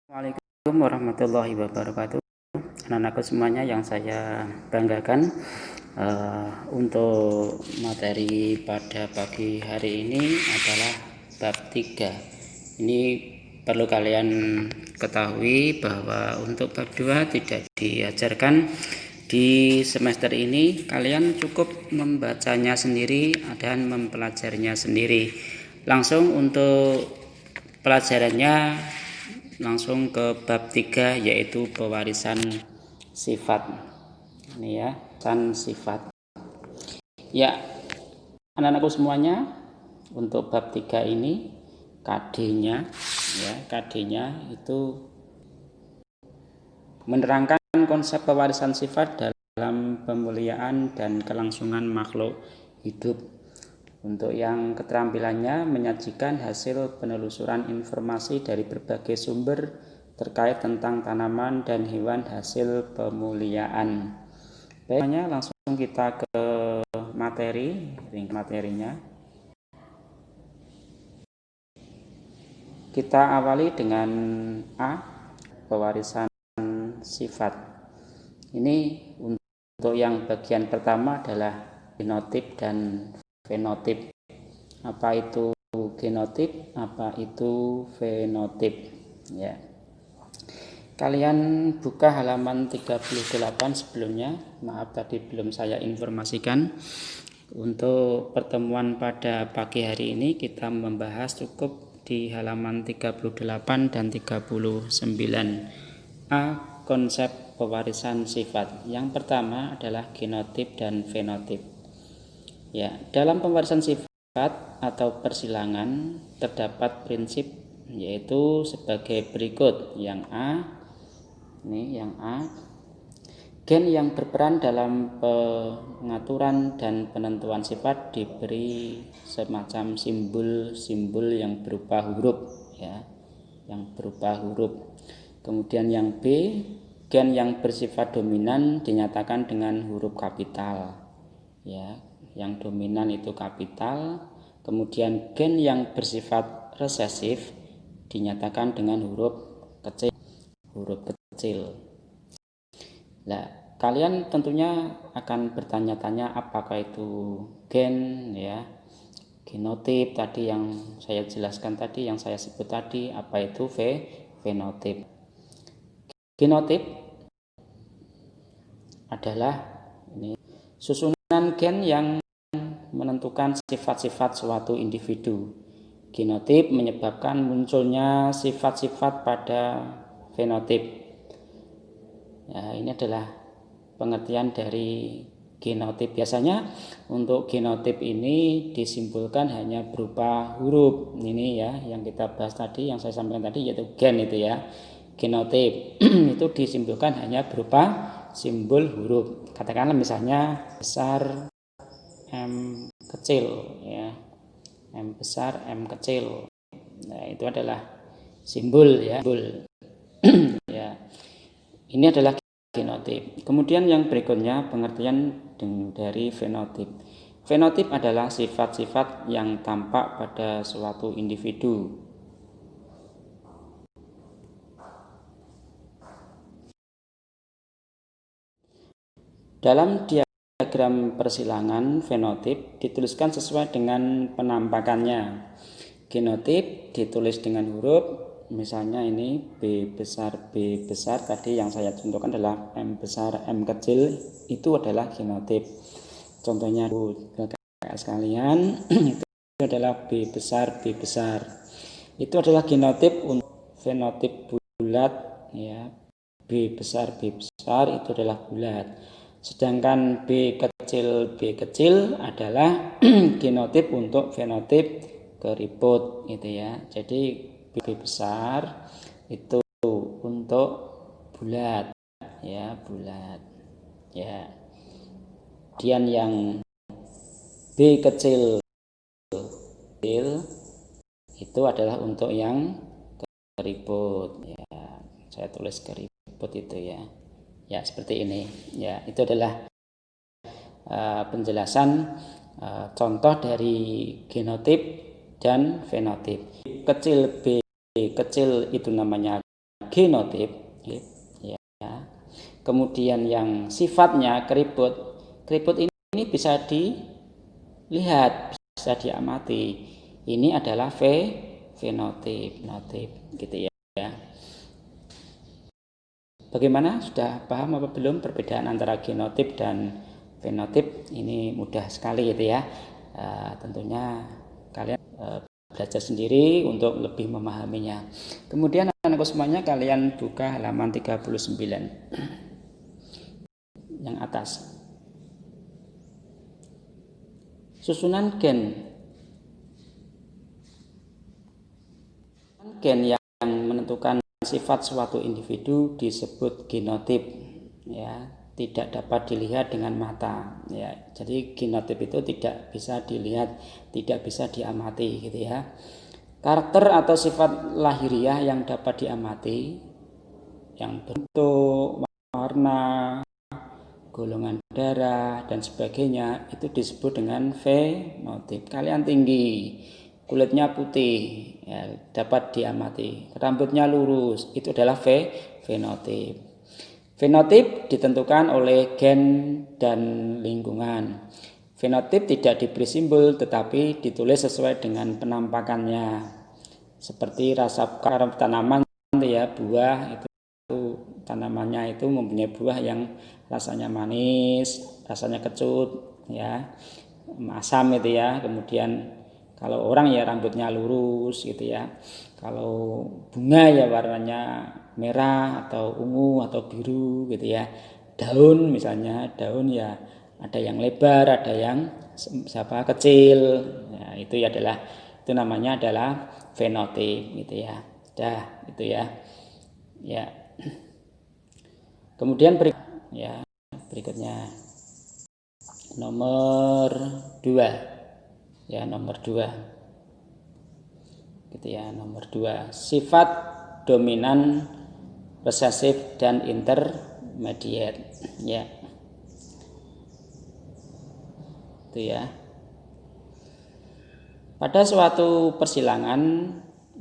Assalamualaikum warahmatullahi wabarakatuh. Anak-anakku semuanya yang saya banggakan, untuk materi pada pagi hari ini adalah bab 3. Ini perlu kalian ketahui bahwa untuk bab 2 tidak diajarkan di semester ini. Kalian cukup membacanya sendiri dan mempelajarinya sendiri. Langsung untuk pelajarannya langsung ke bab 3, yaitu pewarisan sifat. Ini ya, pewarisan sifat. Ya, anak-anakku semuanya, untuk bab 3 ini KD-nya itu menerangkan konsep pewarisan sifat dalam pemuliaan dan kelangsungan makhluk hidup. Untuk yang keterampilannya menyajikan hasil penelusuran informasi dari berbagai sumber terkait tentang tanaman dan hewan hasil pemuliaan. Baiknya langsung kita ke materinya. Kita awali dengan A, pewarisan sifat. Ini untuk yang bagian pertama adalah genotip dan fenotip. Apa itu genotip? Apa itu fenotip? Ya. Kalian buka halaman 38 sebelumnya. Maaf tadi belum saya informasikan. Untuk pertemuan pada pagi hari ini kita membahas cukup di halaman 38 dan 39. A, konsep pewarisan sifat. Yang pertama adalah genotip dan fenotip. Ya, dalam pewarisan sifat atau persilangan terdapat prinsip yaitu sebagai berikut. Yang A, gen yang berperan dalam pengaturan dan penentuan sifat diberi semacam simbol-simbol yang berupa huruf, ya, yang berupa huruf. Kemudian yang B, gen yang bersifat dominan dinyatakan dengan huruf kapital, ya. Yang dominan itu kapital. Kemudian gen yang bersifat resesif dinyatakan dengan huruf kecil. Nah, kalian tentunya akan bertanya-tanya apakah itu gen, ya. Genotip tadi yang saya jelaskan tadi, yang saya sebut tadi, apa itu fenotip. Genotip adalah susunan gen yang menentukan sifat-sifat suatu individu. Genotip menyebabkan munculnya sifat-sifat pada fenotip. Ya, ini adalah pengertian dari genotip. Biasanya untuk genotip ini disimbolkan hanya berupa huruf. Ini ya yang kita bahas tadi, yang saya sampaikan tadi, yaitu gen itu ya. Genotip itu disimbolkan hanya berupa simbol huruf. Katakanlah misalnya besar M kecil, ya, M besar M kecil. Nah, itu adalah simbol, ya, ya. Ini adalah genotip. Kemudian yang berikutnya pengertian dari fenotip. Fenotip adalah sifat-sifat yang tampak pada suatu individu. Dalam diagram persilangan, fenotip dituliskan sesuai dengan penampakannya. Genotip ditulis dengan huruf, misalnya ini B besar tadi yang saya contohkan adalah M besar M kecil, itu adalah genotip. Contohnya sekalian itu adalah B besar. Itu adalah genotip. Untuk fenotip bulat, ya, B besar itu adalah bulat. Sedangkan B kecil adalah genotip untuk fenotip keriput, gitu ya. Jadi B besar itu untuk bulat, ya, bulat, ya. Kemudian yang B kecil itu adalah untuk yang keriput, ya. Saya tulis keriput itu, ya. Ya, seperti ini, ya. Itu adalah penjelasan contoh dari genotip dan fenotip. Kecil B kecil itu namanya genotip, ya. Kemudian yang sifatnya keriput ini bisa dilihat, bisa diamati. Ini adalah fenotip, gitu ya. Bagaimana? Sudah paham apa belum perbedaan antara genotip dan fenotip? Ini mudah sekali gitu ya. Tentunya kalian belajar sendiri untuk lebih memahaminya. Kemudian anak-anakku semuanya, kalian buka halaman 39 yang atas. Susunan gen yang menentukan sifat suatu individu disebut genotip, ya, tidak dapat dilihat dengan mata, ya. Jadi genotip itu tidak bisa dilihat, tidak bisa diamati, gitu ya. Karakter atau sifat lahiriah yang dapat diamati, yang bentuk, warna, golongan darah dan sebagainya, itu disebut dengan fenotip. Kalian tinggi, kulitnya putih, ya, dapat diamati. Rambutnya lurus, itu adalah fenotip. Fenotip ditentukan oleh gen dan lingkungan. Fenotip tidak diberi simbol tetapi ditulis sesuai dengan penampakannya. Seperti rasa tanaman, ya, buah itu tanamannya itu mempunyai buah yang rasanya manis, rasanya kecut, ya, asam itu ya. Kemudian kalau orang ya rambutnya lurus gitu ya. Kalau bunga ya warnanya merah atau ungu atau biru gitu ya. Daun misalnya, daun ya ada yang lebar, ada yang kecil. Ya, itu namanya adalah fenotip gitu ya. Dah, itu ya. Ya. Kemudian berikutnya nomor 2. Ya, nomor 2. Gitu ya, nomor 2. Sifat dominan, resesif dan intermediate, ya. Itu ya. Pada suatu persilangan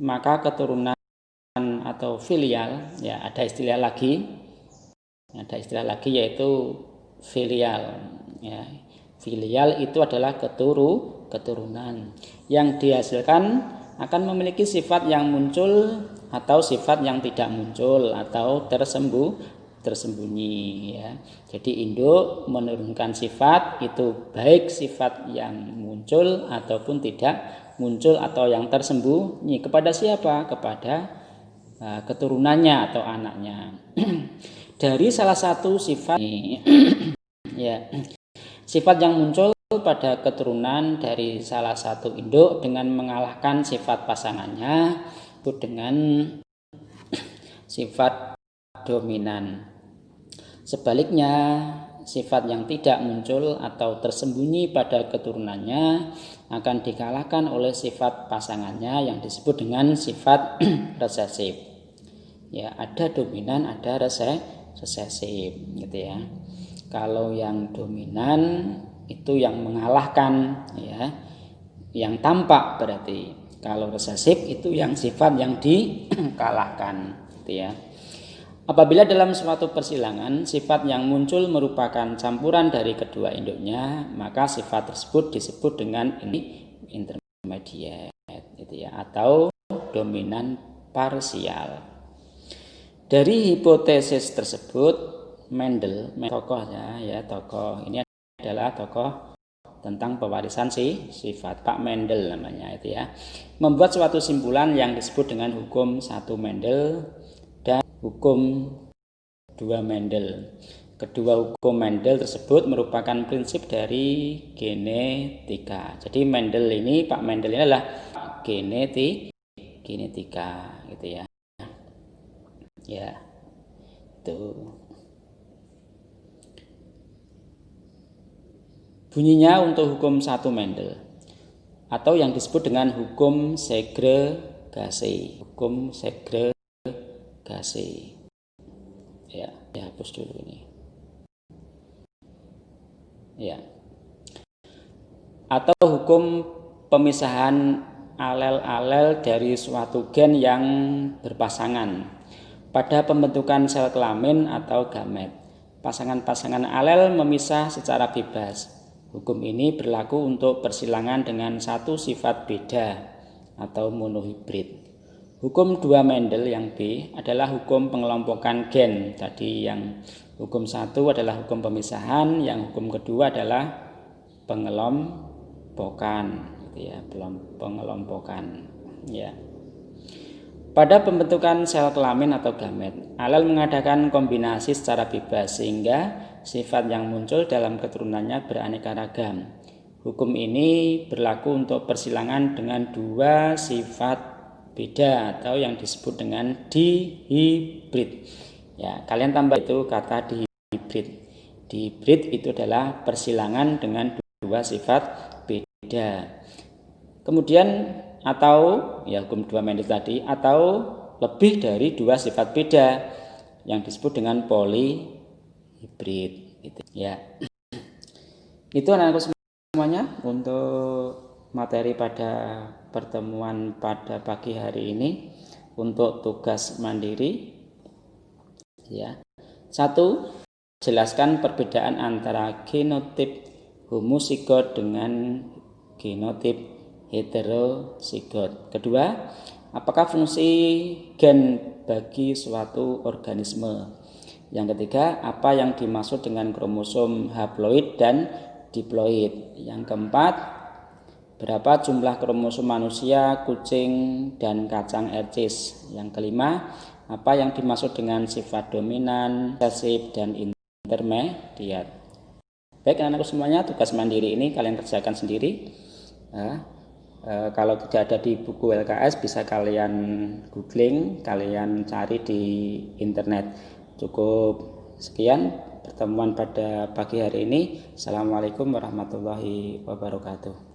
maka keturunan atau filial, ya, ada istilah lagi yaitu filial, ya. Filial itu adalah keturunan yang dihasilkan akan memiliki sifat yang muncul atau sifat yang tidak muncul atau tersembunyi, ya. Jadi induk menurunkan sifat itu baik sifat yang muncul ataupun tidak muncul atau yang tersembunyi. Kepada siapa? Kepada keturunannya atau anaknya. Dari salah satu sifat ya, sifat yang muncul pada keturunan dari salah satu induk dengan mengalahkan sifat pasangannya disebut dengan sifat dominan. Sebaliknya, sifat yang tidak muncul atau tersembunyi pada keturunannya akan dikalahkan oleh sifat pasangannya yang disebut dengan sifat resesif. Ya, ada dominan, ada resesif, gitu ya. Kalau yang dominan itu yang mengalahkan, ya, yang tampak berarti. Kalau resesif itu yang sifat yang dikalahkan, gitu ya. Apabila dalam suatu persilangan sifat yang muncul merupakan campuran dari kedua induknya, maka sifat tersebut disebut dengan intermediate, gitu ya, atau dominan parsial. Dari hipotesis tersebut, Mendel, tokoh ini adalah tokoh tentang pewarisan sifat, Pak Mendel namanya itu ya, membuat suatu simpulan yang disebut dengan hukum 1 Mendel dan hukum 2 Mendel. Kedua hukum Mendel tersebut merupakan prinsip dari genetika. Jadi Pak Mendel ini adalah genetika, gitu ya. Ya, itu. Bunyinya untuk hukum 1 Mendel atau yang disebut dengan hukum segregasi. Hukum segregasi. Ya, dihapus dulu ini. Ya. Atau hukum pemisahan alel-alel dari suatu gen yang berpasangan. pada pembentukan sel kelamin atau gamet. Pasangan-pasangan alel memisah secara bebas. Hukum ini berlaku untuk persilangan dengan satu sifat beda atau monohibrid. Hukum 2 Mendel yang B adalah hukum pengelompokan gen. Tadi yang hukum 1 adalah hukum pemisahan, yang hukum kedua adalah pengelompokan, gitu ya, pengelompokan, ya. Pada pembentukan sel kelamin atau gamet, alel mengadakan kombinasi secara bebas sehingga sifat yang muncul dalam keturunannya beraneka ragam. Hukum ini berlaku untuk persilangan dengan dua sifat beda atau yang disebut dengan dihibrid. Ya, kalian tambah itu kata dihibrid. Dihibrid itu adalah persilangan dengan dua sifat beda. Kemudian atau ya hukum 2 Mendel tadi, atau lebih dari dua sifat beda yang disebut dengan polyhybrid, gitu ya. Itu anak-anakku semuanya untuk materi pada pertemuan pada pagi hari ini. Untuk tugas mandiri, ya. 1. Jelaskan perbedaan antara genotip homozigot dengan genotip heterozigot. Kedua, apakah fungsi gen bagi suatu organisme? Yang ketiga, apa yang dimaksud dengan kromosom haploid dan diploid? Yang keempat, berapa jumlah kromosom manusia, kucing, dan kacang RCS? Yang kelima, apa yang dimaksud dengan sifat dominan, resesif, dan intermediat? Baik anak-anakku semuanya, tugas mandiri ini kalian kerjakan sendiri. Kalau tidak ada di buku LKS bisa kalian googling, kalian cari di internet. Cukup sekian pertemuan pada pagi hari ini. Assalamualaikum warahmatullahi wabarakatuh.